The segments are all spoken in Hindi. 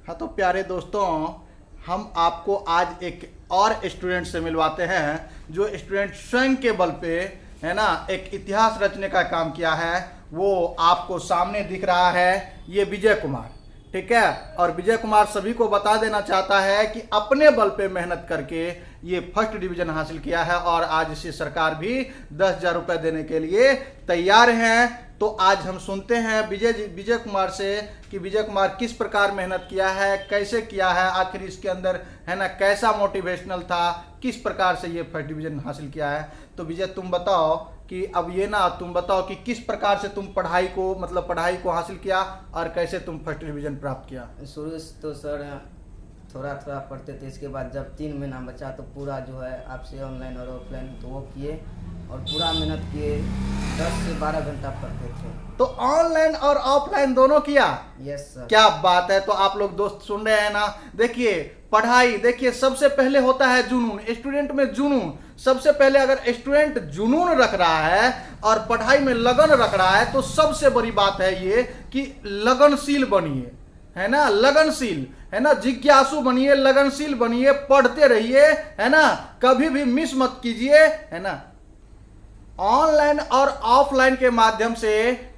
हाँ तो प्यारे दोस्तों, हम आपको आज एक और स्टूडेंट से मिलवाते हैं जो स्टूडेंट स्वयं के बल पे है ना एक इतिहास रचने का काम किया है। वो आपको सामने दिख रहा है, ये विजय कुमार, ठीक है। और विजय कुमार सभी को बता देना चाहता है कि अपने बल पे मेहनत करके ये फर्स्ट डिवीजन हासिल किया है और आज इसे सरकार भी 10,000 रुपये देने के लिए तैयार हैं। तो आज हम सुनते हैं विजय कुमार से कि विजय कुमार किस प्रकार मेहनत किया है, कैसे किया है, आखिर इसके अंदर है ना कैसा मोटिवेशनल था, किस प्रकार से ये फर्स्ट डिवीजन हासिल किया है। तो विजय तुम बताओ कि अब ये ना तुम बताओ कि किस प्रकार से तुम पढ़ाई को हासिल किया और कैसे तुम फर्स्ट डिवीजन प्राप्त किया। शुरू से तो सर थोड़ा थोड़ा पढ़ते थे, इसके बाद जब 3 महीना बचा तो पूरा जो है आपसे ऑनलाइन और ऑफलाइन तो वो किए और पूरा मेहनत किए, 10 से 12 घंटा पढ़ते थे। तो ऑनलाइन और ऑफलाइन दोनों किया? Yes sir. क्या बात है। तो आप लोग दोस्त सुन रहे हैं ना, देखिए पढ़ाई, देखिए सबसे पहले होता है जुनून, स्टूडेंट में जुनून। सबसे पहले अगर स्टूडेंट जुनून रख रहा है और पढ़ाई में लगन रख रहा है तो सबसे बड़ी बात है ये कि लगनशील बनिए, है ना, लगनशील, है ना, जिज्ञासु बनिए, लगनशील बनिए, पढ़ते रहिए, है ना, कभी भी मिस मत कीजिए, है ना। ऑनलाइन और ऑफलाइन के माध्यम से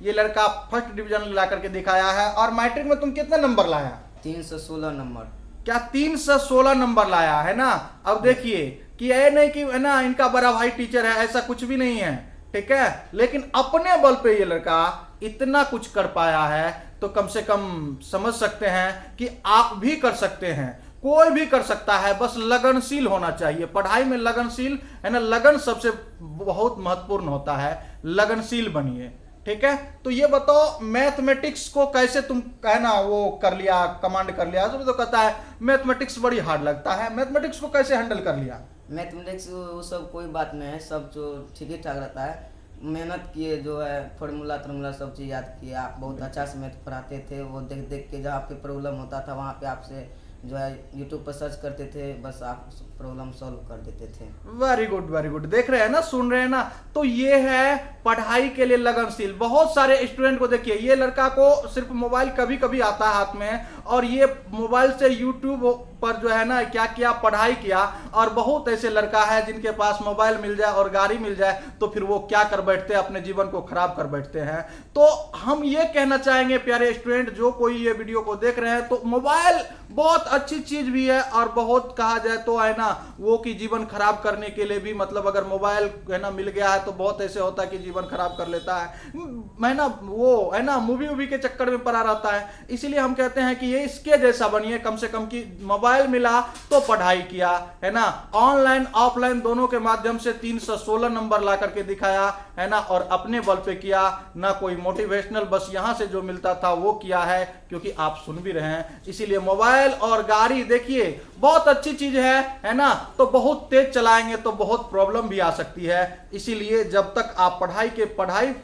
ये लड़का फर्स्ट डिवीजन ला करके दिखाया है। और मैट्रिक में तुम कितने नंबर लाया? 316 नंबर। क्या 316 नंबर लाया, है ना। अब देखिए कि ये नहीं कि है ना इनका बड़ा भाई टीचर है, ऐसा कुछ भी नहीं है, ठीक है। लेकिन अपने बल पे ये लड़का इतना कुछ कर पाया है तो कम से कम समझ सकते हैं कि आप भी कर सकते हैं, कोई भी कर सकता है, बस लगनशील होना चाहिए। पढ़ाई में लगनशील, है ना, लगन सबसे बहुत महत्वपूर्ण होता है, लगनशील बनिए, ठीक है। तो ये बताओ मैथमेटिक्स को कैसे तुम है ना वो कर लिया, कमांड कर लिया। तो कहता है मैथमेटिक्स बड़ी हार्ड लगता है, मैथमेटिक्स को कैसे हैंडल कर लिया? मैथमेटिक्स वो सब कोई बात नहीं है, सब जो ठीक ही ठाक रहता है। मेहनत किए, जो है फॉर्मूला सब चीज़ याद किए। आप बहुत अच्छा से मैथ पढ़ाते थे, वो देख देख के जहाँ पे प्रॉब्लम होता था वहाँ पे आपसे जो है यूट्यूब पर सर्च करते थे, बस आप प्रॉब्लम सॉल्व कर देते थे। Very good, very good. देख रहे हैं ना, सुन रहे हैं ना। तो ये है पढ़ाई के लिए लगनशील। बहुत सारे स्टूडेंट को देखिए, ये लड़का को सिर्फ मोबाइल कभी कभी आता है हाथ में और ये मोबाइल से यूट्यूब पर जो है ना क्या किया, पढ़ाई किया। और बहुत ऐसे लड़का है जिनके पास मोबाइल मिल जाए और गाड़ी मिल जाए तो फिर वो क्या कर बैठते हैं, अपने जीवन को खराब कर बैठते हैं। तो हम ये कहना चाहेंगे प्यारे स्टूडेंट, जो कोई ये वीडियो को देख रहे हैं, तो मोबाइल बहुत अच्छी चीज भी है और बहुत कहा जाए तो है ना वो कि जीवन खराब करने के लिए भी, मतलब अगर मोबाइल है ना मिल गया है तो बहुत ऐसे होता है कि जीवन खराब कर लेता है ना, वो है ना मूवी के चक्कर में पड़ा रहता है। इसीलिए हम कहते हैं कि ये इसके जैसा बनिए, कम से कम कि मोबाइल मिला तो पढ़ाई किया, है ना, ऑनलाइन ऑफलाइन दोनों के माध्यम से 316 नंबर ला करके दिखाया, है ना, और अपने बल पे किया, ना कोई मोटिवेशनल, बस यहां से जो मिलता था वो किया है, क्योंकि आप सुन भी रहे हैं। इसीलिए मोबाइल और गाड़ी देखिए बहुत अच्छी चीज है ना, तो बहुत तेज चलाएंगे तो बहुत प्रॉब्लम भी आ सकती है। इसीलिए जब तक आप पढ़ाई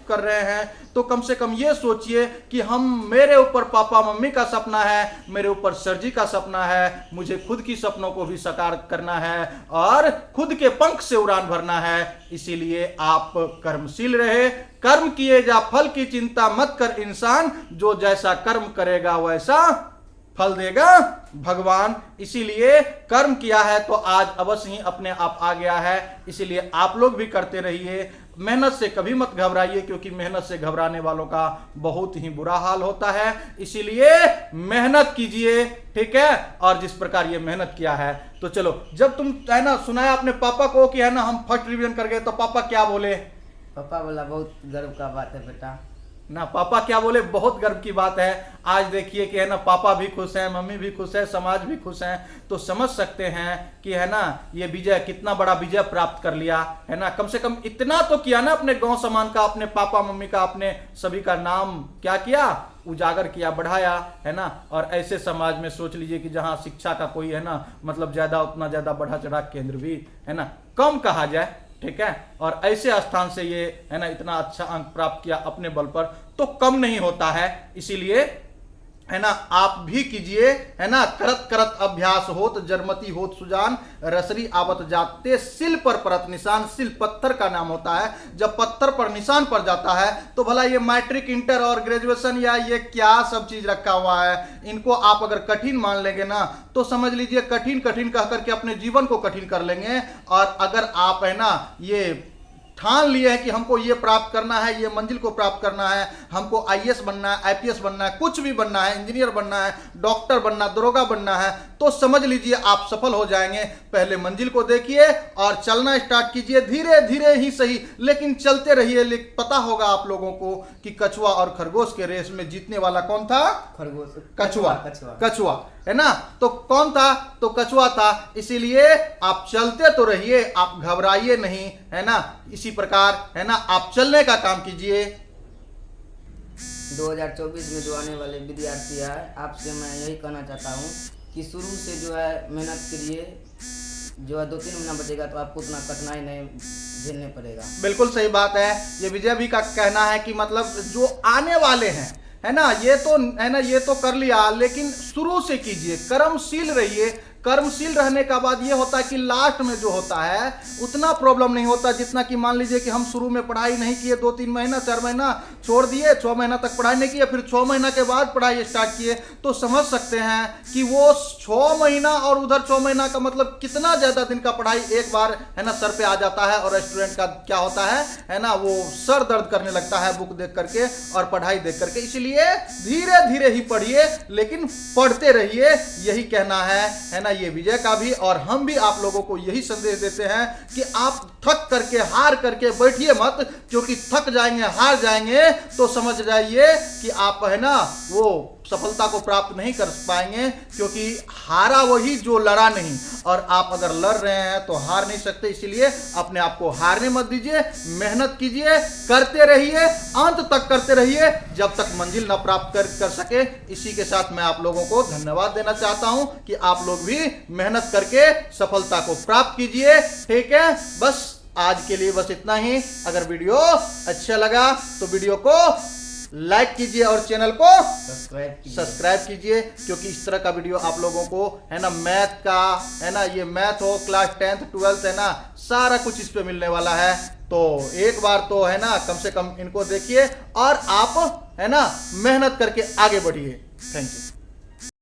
कर रहे हैं तो कम से कम ये सोचिए कि मेरे ऊपर पापा मम्मी का सपना है, मेरे ऊपर सर जी का सपना है, मुझे खुद की सपनों को भी साकार करना है और खुद के पंख से उड़ान भरना है। इसीलिए आप कर्मशील रहे, कर्म किए जा फल की चिंता मत कर इंसान, जो जैसा कर्म करेगा वैसा फल देगा भगवान। इसीलिए कर्म किया है तो आज अवश्य ही अपने आप आ गया है। इसीलिए आप लोग भी करते रहिए, मेहनत से कभी मत घबराइए, क्योंकि मेहनत से घबराने वालों का बहुत ही बुरा हाल होता है। इसीलिए मेहनत कीजिए, ठीक है। और जिस प्रकार ये मेहनत किया है, तो चलो, जब तुम है ना सुनाया अपने पापा को कि है ना हम फर्स्ट डिवीजन कर गए, तो पापा क्या बोले? पापा बोला बहुत गर्व का बात है बेटा ना। पापा क्या बोले? बहुत गर्व की बात है। आज देखिए कि है ना पापा भी खुश हैं, मम्मी भी खुश है, समाज भी खुश है। तो समझ सकते हैं कि है ना ये विजय कितना बड़ा विजय प्राप्त कर लिया, है ना। कम से कम इतना तो किया ना, अपने गांव समाज का, अपने पापा मम्मी का, अपने सभी का नाम क्या किया, उजागर किया, बढ़ाया, है ना। और ऐसे समाज में सोच लीजिए कि जहां शिक्षा का कोई है ना मतलब ज्यादा उतना ज्यादा बढ़ा चढ़ा केंद्र भी है ना कम कहा जाए, ठीक है। और ऐसे स्थान से ये है ना इतना अच्छा अंक प्राप्त किया अपने बल पर, तो कम नहीं होता है। इसीलिए है ना, आप भी कीजिए, है ना। करत करत अभ्यास होत जरमती होत सुजान, रसरी आवत जाते सिल पर परत निशान। सिल पत्थर का नाम होता है, जब पत्थर पर निशान पड़ जाता है तो भला ये मैट्रिक, इंटर और ग्रेजुएशन या ये क्या सब चीज रखा हुआ है, इनको आप अगर कठिन मान लेंगे ना तो समझ लीजिए कठिन कठिन कह करके अपने जीवन को कठिन कर लेंगे। और अगर आप, है ना, ये ठान लिए हैं कि हमको ये प्राप्त करना है, ये मंजिल को प्राप्त करना है, हमको आईएएस बनना है, आईपीएस बनना है, कुछ भी बनना है, इंजीनियर बनना है, डॉक्टर बनना, दरोगा बनना है, तो समझ लीजिए आप सफल हो जाएंगे। पहले मंजिल को देखिए और चलना स्टार्ट कीजिए, धीरे धीरे ही सही, लेकिन चलते रहिए। पता होगा आप लोगों को कि कछुआ और खरगोश के रेस में जीतने वाला कौन था? खरगोश, कछुआ। कछुआ, है ना। तो कौन था? तो कछुआ था। इसीलिए आप चलते तो रहिए, आप घबराइए नहीं, है ना। इसी प्रकार, है ना, आप चलने का काम कीजिए। 2024 में जो आने वाले विद्यार्थी है, आपसे मैं यही कहना चाहता हूँ कि शुरू से जो है मेहनत करिए। जो है 2-3 महीना बचेगा तो आपको उतना कठिनाई नहीं झेलने पड़ेगा। बिल्कुल सही बात है। ये विजय भी का कहना है कि मतलब जो आने वाले हैं, है ना, ये तो, है ना, ये तो कर लिया, लेकिन शुरू से कीजिए, कर्मशील रहिए। कर्मशील रहने का बाद ये होता है कि लास्ट में जो होता है उतना प्रॉब्लम नहीं होता जितना कि मान लीजिए कि हम शुरू में पढ़ाई नहीं किए, 2-3 महीना 4 महीना छोड़ दिए, 6 महीना तक पढ़ाई नहीं किए, फिर 6 महीना के बाद पढ़ाई स्टार्ट किए, तो समझ सकते हैं कि वो 6 महीना और उधर 6 महीना का मतलब कितना ज़्यादा दिन का पढ़ाई एक बार, है ना, सर पे आ जाता है। और स्टूडेंट का क्या होता है ना, वो सर दर्द करने लगता है बुक देख करके और पढ़ाई देख करके। इसलिए धीरे धीरे ही पढ़िए, लेकिन पढ़ते रहिए, यही कहना है ना, ये विजय का भी। और हम भी आप लोगों को यही संदेश देते हैं कि आप थक करके, हार करके बैठिए मत, क्योंकि थक जाएंगे, हार जाएंगे तो समझ जाइए कि आप, है ना, वो सफलता को प्राप्त नहीं कर पाएंगे, क्योंकि हारा वही जो लड़ा नहीं, और आप अगर लड़ रहे हैं तो हार नहीं सकते। इसीलिए अपने आप को हारने मत दीजिए, मेहनत कीजिए, करते रहिए, अंत तक करते रहिए, जब तक मंजिल न प्राप्त कर सके। इसी के साथ मैं आप लोगों को धन्यवाद देना चाहता हूं कि आप लोग भी मेहनत करके सफलता को प्राप्त कीजिए। ठीक है, बस आज के लिए बस इतना ही। अगर वीडियो अच्छा लगा तो वीडियो को लाइक कीजिए और चैनल को सब्सक्राइब कीजिए, क्योंकि इस तरह का वीडियो आप लोगों को, है ना, मैथ का, है ना, ये मैथ हो, क्लास 10th 12th, है ना, सारा कुछ इस पे मिलने वाला है। तो एक बार तो, है ना, कम से कम इनको देखिए और आप, है ना, मेहनत करके आगे बढ़िए। Thank you.